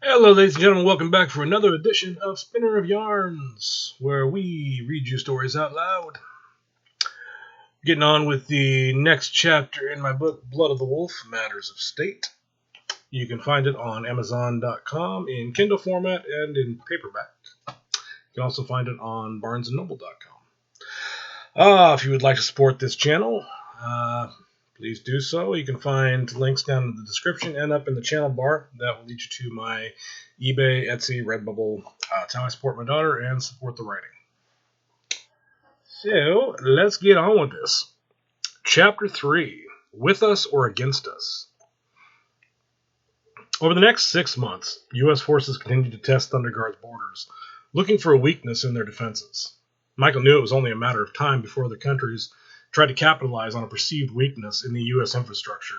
Hello, ladies and gentlemen. Welcome back for another edition of Spinner of Yarns, where we read you stories out loud. Getting on with the next chapter in my book, Blood of the Wolf, Matters of State. You can find it on Amazon.com in Kindle format and in paperback. You can also find it on BarnesandNoble.com. If you would like to support this channel, please do so. You can find links down in the description and up in the channel bar. That will lead you to my eBay, Etsy, Redbubble. It's how I support my daughter and support the writing. So, let's get on with this. Chapter 3, With Us or Against Us. Over the next 6 months, U.S. forces continued to test Thunder Guard's borders, looking for a weakness in their defenses. Michael knew it was only a matter of time before other countries tried to capitalize on a perceived weakness in the U.S. infrastructure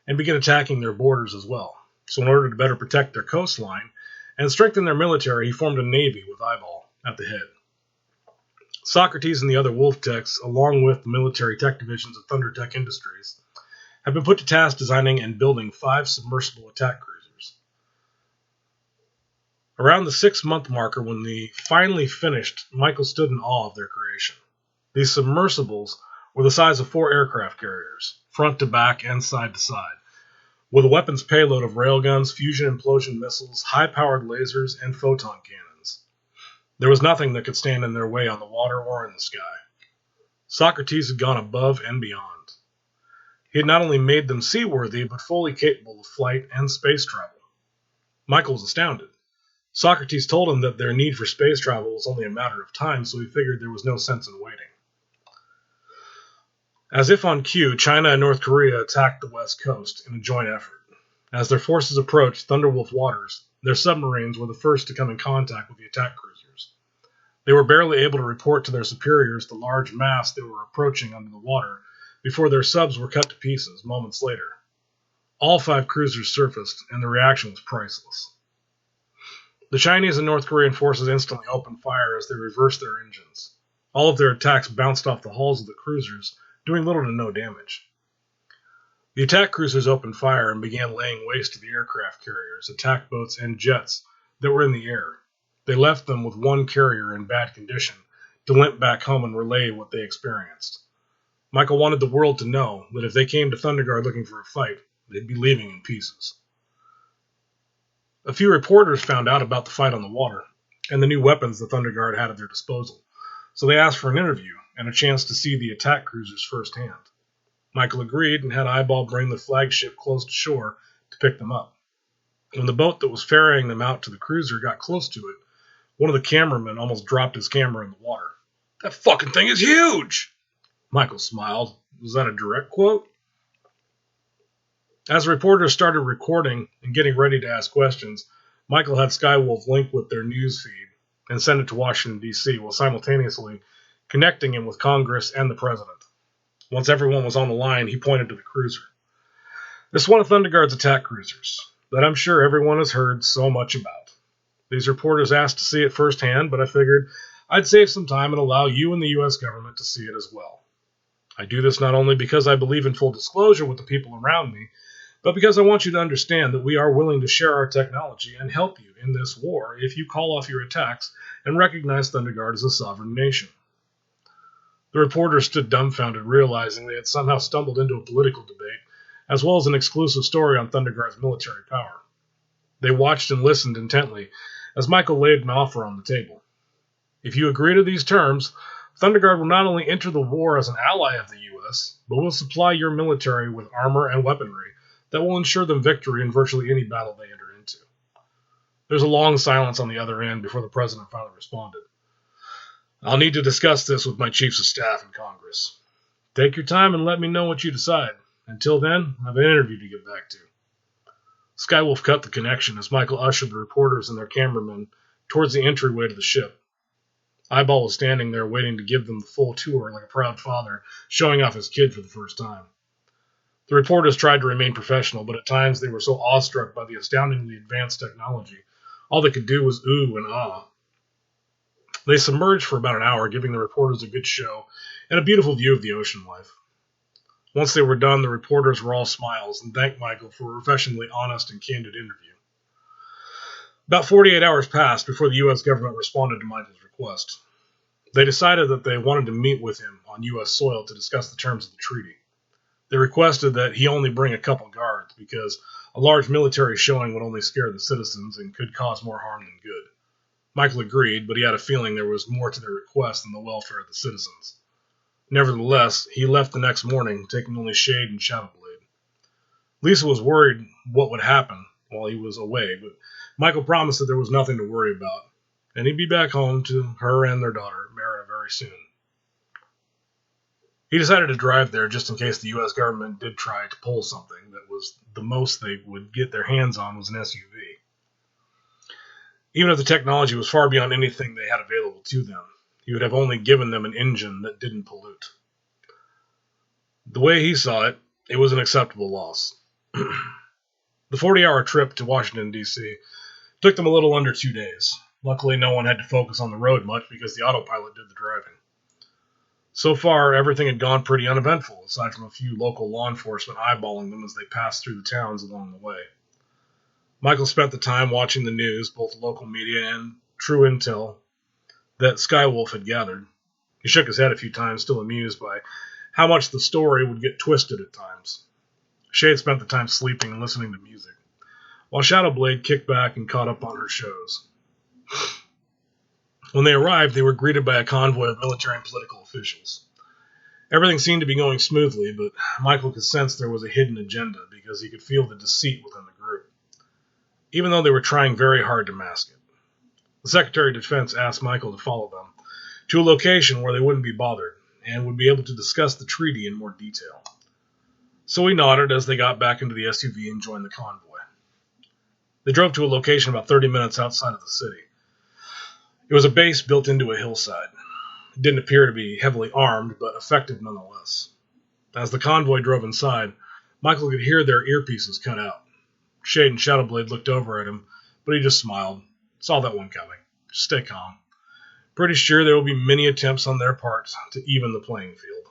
and begin attacking their borders as well. So in order to better protect their coastline and strengthen their military, he formed a navy with Eyeball at the head. Socrates and the other Wolf Techs, along with the military tech divisions of Thunder Tech Industries, have been put to task designing and building 5 submersible attack cruisers. Around the 6-month marker, when they finally finished, Michael stood in awe of their creation. These submersibles were the size of 4 aircraft carriers, front to back and side to side, with a weapons payload of railguns, fusion implosion missiles, high-powered lasers, and photon cannons. There was nothing that could stand in their way on the water or in the sky. Socrates had gone above and beyond. He had not only made them seaworthy, but fully capable of flight and space travel. Michael was astounded. Socrates told him that their need for space travel was only a matter of time, so he figured there was no sense in waiting. As if on cue, China and North Korea attacked the west coast in a joint effort. As their forces approached Thunderwolf waters, their submarines were the first to come in contact with the attack cruisers. They were barely able to report to their superiors the large mass they were approaching under the water before their subs were cut to pieces moments later. All 5 cruisers surfaced, and the reaction was priceless. The Chinese and North Korean forces instantly opened fire as they reversed their engines. All of their attacks bounced off the hulls of the cruisers, doing little to no damage. The attack cruisers opened fire and began laying waste to the aircraft carriers, attack boats, and jets that were in the air. They left them with 1 carrier in bad condition to limp back home and relay what they experienced. Michael wanted the world to know that if they came to Thunder Guard looking for a fight, they'd be leaving in pieces. A few reporters found out about the fight on the water and the new weapons the Thunder Guard had at their disposal, so they asked for an interview and a chance to see the attack cruisers firsthand. Michael agreed and had Eyeball bring the flagship close to shore to pick them up. When the boat that was ferrying them out to the cruiser got close to it, one of the cameramen almost dropped his camera in the water. "That fucking thing is huge!" Michael smiled. Was that a direct quote? As the reporters started recording and getting ready to ask questions, Michael had Skywolf link with their news feed and send it to Washington, D.C., while simultaneously connecting him with Congress and the President. Once everyone was on the line, he pointed to the cruiser. This is one of Thunder Guard's attack cruisers that I'm sure everyone has heard so much about. These reporters asked to see it firsthand, but I figured I'd save some time and allow you and the U.S. government to see it as well. I do this not only because I believe in full disclosure with the people around me, but because I want you to understand that we are willing to share our technology and help you in this war if you call off your attacks and recognize Thunder Guard as a sovereign nation. The reporters stood dumbfounded, realizing they had somehow stumbled into a political debate, as well as an exclusive story on Thunder Guard's military power. They watched and listened intently as Michael laid an offer on the table. If you agree to these terms, Thunder Guard will not only enter the war as an ally of the U.S., but will supply your military with armor and weaponry that will ensure them victory in virtually any battle they enter into. There's a long silence on the other end before the president finally responded. "I'll need to discuss this with my chiefs of staff in Congress. Take your time and let me know what you decide. Until then, I have an interview to get back to." Skywolf cut the connection as Michael ushered the reporters and their cameramen towards the entryway to the ship. Eyeball was standing there waiting to give them the full tour like a proud father showing off his kid for the first time. The reporters tried to remain professional, but at times they were so awestruck by the astoundingly advanced technology, all they could do was ooh and ah. They submerged for about an hour, giving the reporters a good show and a beautiful view of the ocean life. Once they were done, the reporters were all smiles and thanked Michael for a refreshingly honest and candid interview. About 48 hours passed before the U.S. government responded to Michael's request. They decided that they wanted to meet with him on U.S. soil to discuss the terms of the treaty. They requested that he only bring a couple guards because a large military showing would only scare the citizens and could cause more harm than good. Michael agreed, but he had a feeling there was more to their request than the welfare of the citizens. Nevertheless, he left the next morning, taking only Shade and Shadowblade. Lisa was worried what would happen while he was away, but Michael promised that there was nothing to worry about, and he'd be back home to her and their daughter, Merida, very soon. He decided to drive there just in case the U.S. government did try to pull something that was the most they would get their hands on was an SUV. Even if the technology was far beyond anything they had available to them, he would have only given them an engine that didn't pollute. The way he saw it, it was an acceptable loss. The 40-hour trip to Washington, D.C. took them a little under 2 days. Luckily, no one had to focus on the road much because the autopilot did the driving. So far, everything had gone pretty uneventful, aside from a few local law enforcement eyeballing them as they passed through the towns along the way. Michael spent the time watching the news, both local media and true intel that Skywolf had gathered. He shook his head a few times, still amused by how much the story would get twisted at times. Shade spent the time sleeping and listening to music, while Shadowblade kicked back and caught up on her shows. When they arrived, they were greeted by a convoy of military and political officials. Everything seemed to be going smoothly, but Michael could sense there was a hidden agenda because he could feel the deceit within the group, even though they were trying very hard to mask it. The Secretary of Defense asked Michael to follow them to a location where they wouldn't be bothered and would be able to discuss the treaty in more detail. So he nodded as they got back into the SUV and joined the convoy. They drove to a location about 30 minutes outside of the city. It was a base built into a hillside. It didn't appear to be heavily armed, but effective nonetheless. As the convoy drove inside, Michael could hear their earpieces cut out. Shade and Shadowblade looked over at him, but he just smiled. Saw that one coming. Just stay calm. Pretty sure there will be many attempts on their part to even the playing field.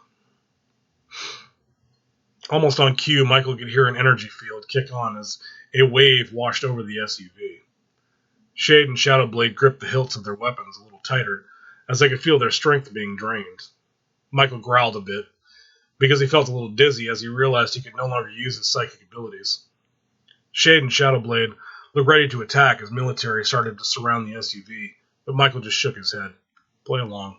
Almost on cue, Michael could hear an energy field kick on as a wave washed over the SUV. Shade and Shadowblade gripped the hilts of their weapons a little tighter, as they could feel their strength being drained. Michael growled a bit, because he felt a little dizzy as he realized he could no longer use his psychic abilities. Shade and Shadowblade looked ready to attack as military started to surround the SUV, but Michael just shook his head. Play along.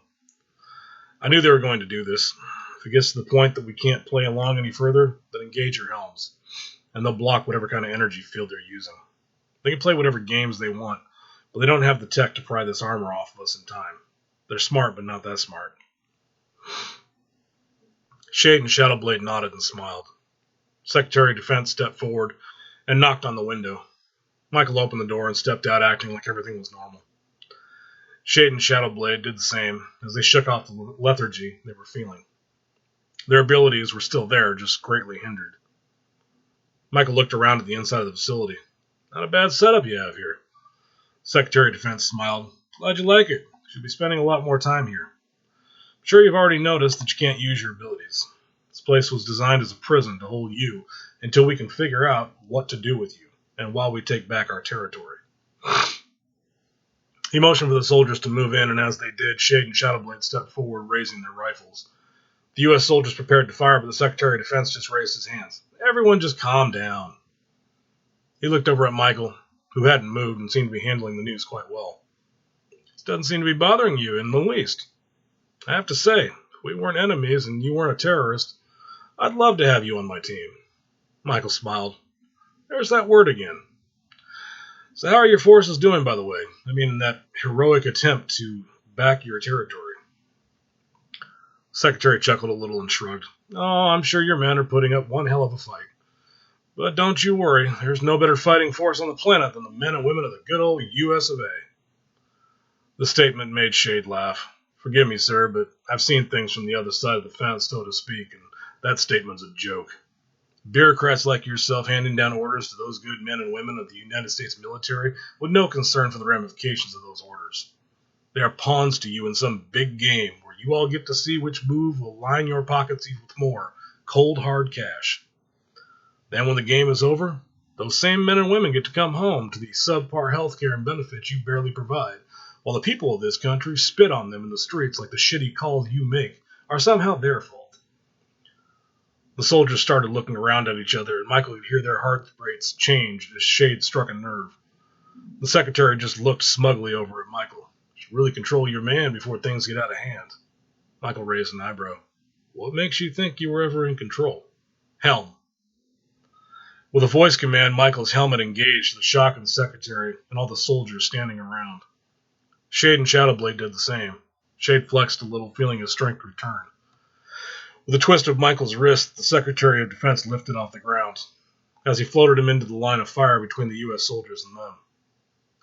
I knew they were going to do this. If it gets to the point that we can't play along any further, then engage your helms, and they'll block whatever kind of energy field they're using. They can play whatever games they want, but they don't have the tech to pry this armor off of us in time. They're smart, but not that smart. Shade and Shadowblade nodded and smiled. Secretary of Defense stepped forward and knocked on the window. Michael opened the door and stepped out, acting like everything was normal. Shade and Shadowblade did the same as they shook off the lethargy they were feeling. Their abilities were still there, just greatly hindered. Michael looked around at the inside of the facility. Not a bad setup you have here. Secretary of Defense smiled. Glad you like it. Should be spending a lot more time here. I'm sure you've already noticed that you can't use your abilities. This place was designed as a prison to hold you until we can figure out what to do with you, and while we take back our territory. He motioned for the soldiers to move in, and as they did, Shade and Shadowblade stepped forward, raising their rifles. The U.S. soldiers prepared to fire, but the Secretary of Defense just raised his hands. Everyone just calm down. He looked over at Michael, who hadn't moved and seemed to be handling the news quite well. This doesn't seem to be bothering you in the least. I have to say, if we weren't enemies and you weren't a terrorist, I'd love to have you on my team. Michael smiled. There's that word again. So how are your forces doing, by the way? I mean, in that heroic attempt to back your territory. The Secretary chuckled a little and shrugged. Oh, I'm sure your men are putting up one hell of a fight. But don't you worry, there's no better fighting force on the planet than the men and women of the good old US of A. The statement made Shade laugh. Forgive me, sir, but I've seen things from the other side of the fence, so to speak, and that statement's a joke. Bureaucrats like yourself handing down orders to those good men and women of the United States military with no concern for the ramifications of those orders. They are pawns to you in some big game where you all get to see which move will line your pockets with more cold, hard cash. Then when the game is over, Those same men and women get to come home to the subpar health care and benefits you barely provide, while the people of this country spit on them in the streets like the shitty calls you make are somehow their fault. The soldiers started looking around at each other, and Michael could hear their heart rates change as Shade struck a nerve. The secretary just looked smugly over at Michael. You should really control your man before things get out of hand. Michael raised an eyebrow. What makes you think you were ever in control? Helm. With a voice command, Michael's helmet engaged to the shock of the secretary and all the soldiers standing around. Shade and Shadowblade did the same. Shade flexed a little, feeling his strength return. With a twist of Michael's wrist, the Secretary of Defense lifted off the ground, as he floated him into the line of fire between the U.S. soldiers and them.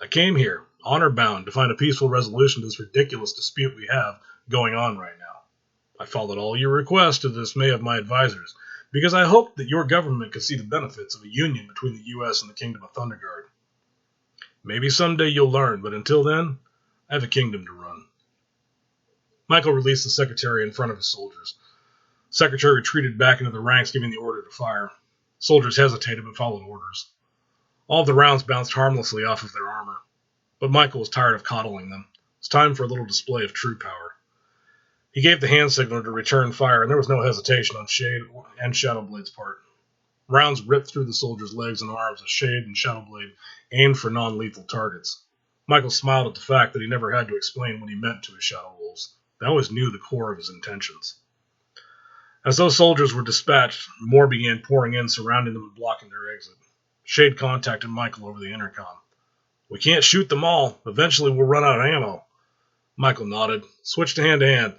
I came here, honor-bound, to find a peaceful resolution to this ridiculous dispute we have going on right now. I followed all your requests to the dismay of my advisors, because I hoped that your government could see the benefits of a union between the U.S. and the Kingdom of Thunderguard. Maybe someday you'll learn, but until then, I have a kingdom to run. Michael released the Secretary in front of his soldiers. The Secretary retreated back into the ranks, giving the order to fire. Soldiers hesitated but followed orders. All of the rounds bounced harmlessly off of their armor, but Michael was tired of coddling them. It was time for a little display of true power. He gave the hand signal to return fire, and there was no hesitation on Shade and Shadowblade's part. Rounds ripped through the soldiers' legs and arms as Shade and Shadowblade aimed for non-lethal targets. Michael smiled at the fact that he never had to explain what he meant to his Shadow Wolves. They always knew the core of his intentions. As those soldiers were dispatched, more began pouring in, surrounding them and blocking their exit. Shade contacted Michael over the intercom. We can't shoot them all. Eventually we'll run out of ammo. Michael nodded. Switch to hand-to-hand.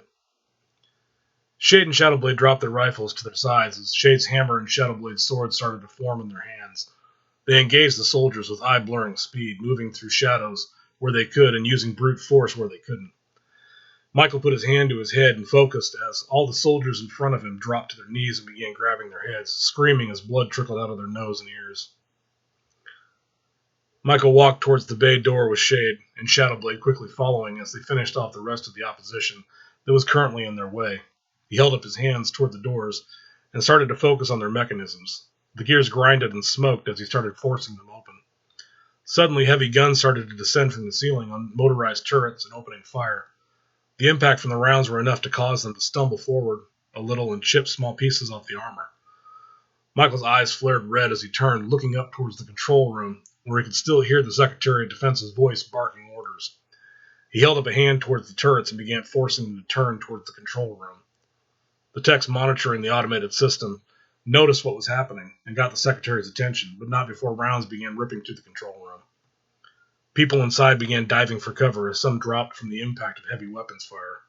Shade and Shadowblade dropped their rifles to their sides as Shade's hammer and Shadowblade's sword started to form in their hands. They engaged the soldiers with eye-blurring speed, moving through shadows where they could and using brute force where they couldn't. Michael put his hand to his head and focused as all the soldiers in front of him dropped to their knees and began grabbing their heads, screaming as blood trickled out of their nose and ears. Michael walked towards the bay door with Shade and Shadowblade quickly following as they finished off the rest of the opposition that was currently in their way. He held up his hands toward the doors and started to focus on their mechanisms. The gears grinded and smoked as he started forcing them open. Suddenly, heavy guns started to descend from the ceiling on motorized turrets and opening fire. The impact from the rounds were enough to cause them to stumble forward a little and chip small pieces off the armor. Michael's eyes flared red as he turned, looking up towards the control room, where he could still hear the Secretary of Defense's voice barking orders. He held up a hand towards the turrets and began forcing them to turn towards the control room. The techs monitoring the automated system noticed what was happening and got the Secretary's attention, but not before rounds began ripping through the control room. People inside began diving for cover as some dropped from the impact of heavy weapons fire.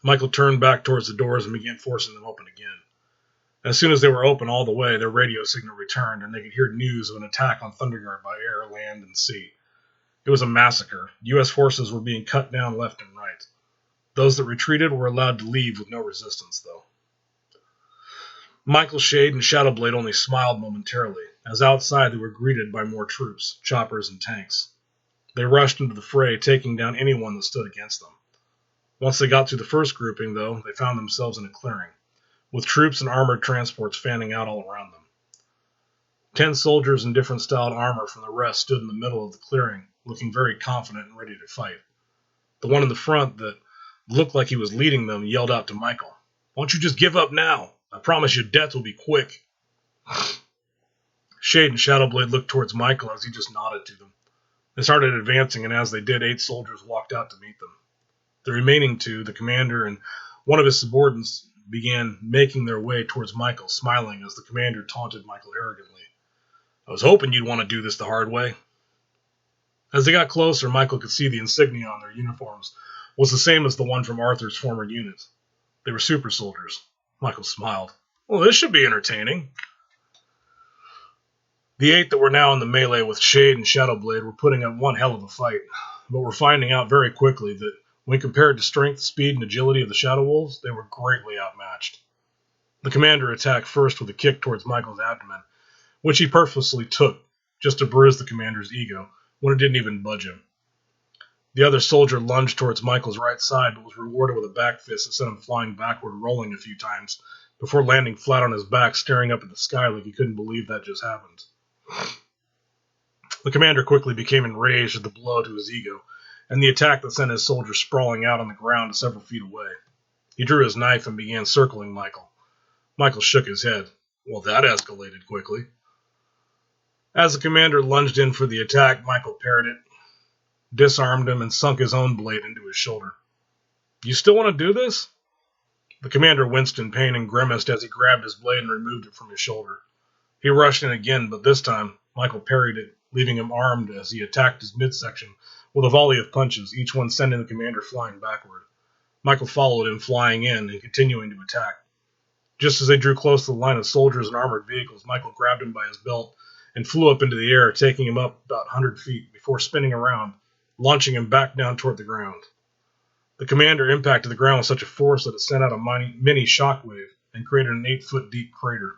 Michael turned back towards the doors and began forcing them open again. As soon as they were open all the way, their radio signal returned, and they could hear news of an attack on Thunderguard by air, land, and sea. It was a massacre. U.S. forces were being cut down left and right. Those that retreated were allowed to leave with no resistance, though. Michael, Shade, and Shadowblade only smiled momentarily, as outside they were greeted by more troops, choppers, and tanks. They rushed into the fray, taking down anyone that stood against them. Once they got through the first grouping, though, they found themselves in a clearing, with troops and armored transports fanning out all around them. 10 soldiers in different styled armor from the rest stood in the middle of the clearing, looking very confident and ready to fight. The one in the front that looked like he was leading them yelled out to Michael, "Why don't you just give up now? I promise you death will be quick." Shade and Shadowblade looked towards Michael as he just nodded to them. They started advancing, and as they did, 8 soldiers walked out to meet them. The remaining 2, the commander and one of his subordinates, began making their way towards Michael, smiling as the commander taunted Michael arrogantly. "I was hoping you'd want to do this the hard way." As they got closer, Michael could see the insignia on their uniforms was the same as the one from Arthur's former unit. They were super soldiers. Michael smiled. "Well, this should be entertaining." The 8 that were now in the melee with Shade and Shadowblade were putting up one hell of a fight, but were finding out very quickly that when compared to strength, speed, and agility of the Shadow Wolves, they were greatly outmatched. The commander attacked first with a kick towards Michael's abdomen, which he purposely took, just to bruise the commander's ego, when it didn't even budge him. The other soldier lunged towards Michael's right side, but was rewarded with a back fist that sent him flying backward, rolling a few times, before landing flat on his back, staring up at the sky like he couldn't believe that just happened. The commander quickly became enraged at the blow to his ego, and the attack that sent his soldiers sprawling out on the ground several feet away. He drew his knife and began circling Michael. Michael shook his head. Well, that escalated quickly. As the commander lunged in for the attack, Michael parried it, disarmed him, and sunk his own blade into his shoulder. You still want to do this? The commander winced in pain and grimaced as he grabbed his blade and removed it from his shoulder. He rushed in again, but this time Michael parried it, leaving him armed as he attacked his midsection with a volley of punches, each one sending the commander flying backward. Michael followed him, flying in and continuing to attack. Just as they drew close to the line of soldiers and armored vehicles, Michael grabbed him by his belt and flew up into the air, taking him up about 100 feet before spinning around, launching him back down toward the ground. The commander impacted the ground with such a force that it sent out a mini shockwave and created an 8-foot-deep crater.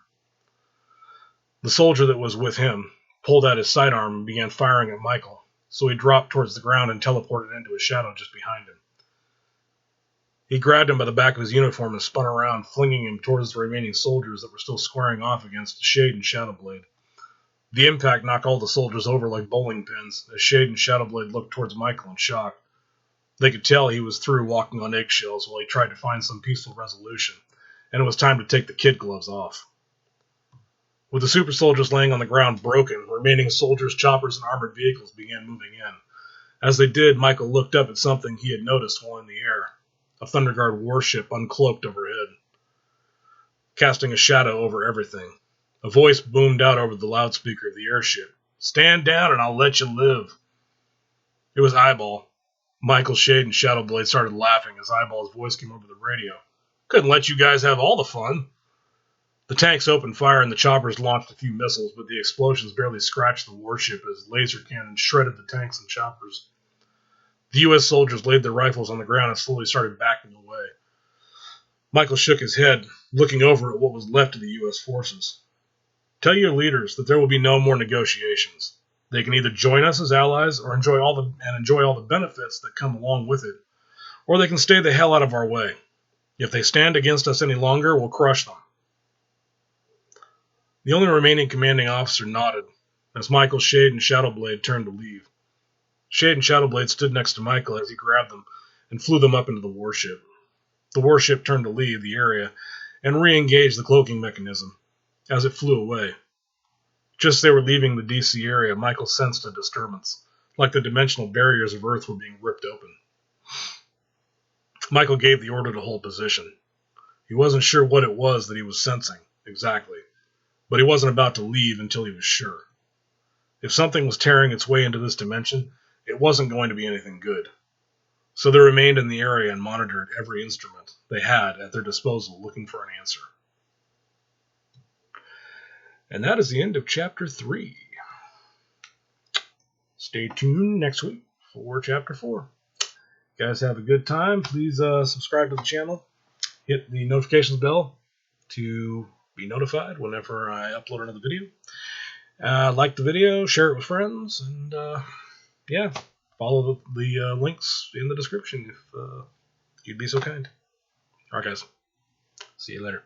The soldier that was with him pulled out his sidearm and began firing at Michael, so he dropped towards the ground and teleported into a shadow just behind him. He grabbed him by the back of his uniform and spun around, flinging him towards the remaining soldiers that were still squaring off against Shade and Shadowblade. The impact knocked all the soldiers over like bowling pins as Shade and Shadowblade looked towards Michael in shock. They could tell he was through walking on eggshells while he tried to find some peaceful resolution, and it was time to take the kid gloves off. With the super soldiers laying on the ground broken, remaining soldiers, choppers, and armored vehicles began moving in. As they did, Michael looked up at something he had noticed while in the air. A Thunder Guard warship uncloaked overhead, casting a shadow over everything. A voice boomed out over the loudspeaker of the airship. Stand down and I'll let you live. It was Eyeball. Michael, Shade, and Shadowblade started laughing as Eyeball's voice came over the radio. Couldn't let you guys have all the fun. The tanks opened fire and the choppers launched a few missiles, but the explosions barely scratched the warship as laser cannons shredded the tanks and choppers. The U.S. soldiers laid their rifles on the ground and slowly started backing away. Michael shook his head, looking over at what was left of the U.S. forces. Tell your leaders that there will be no more negotiations. They can either join us as allies or enjoy all the benefits that come along with it, or they can stay the hell out of our way. If they stand against us any longer, we'll crush them. The only remaining commanding officer nodded as Michael, Shade, and Shadowblade turned to leave. Shade and Shadowblade stood next to Michael as he grabbed them and flew them up into the warship. The warship turned to leave the area and re-engaged the cloaking mechanism as it flew away. Just as they were leaving the DC area, Michael sensed a disturbance, like the dimensional barriers of Earth were being ripped open. Michael gave the order to hold position. He wasn't sure what it was that he was sensing, exactly, but he wasn't about to leave until he was sure. If something was tearing its way into this dimension, it wasn't going to be anything good. So they remained in the area and monitored every instrument they had at their disposal, looking for an answer. And that is the end of Chapter 3. Stay tuned next week for Chapter 4. You guys have a good time. Please subscribe to the channel. Hit the notifications bell to be notified whenever I upload another video. Like the video, share it with friends, and follow the links in the description if you'd be so kind. Alright guys, see you later.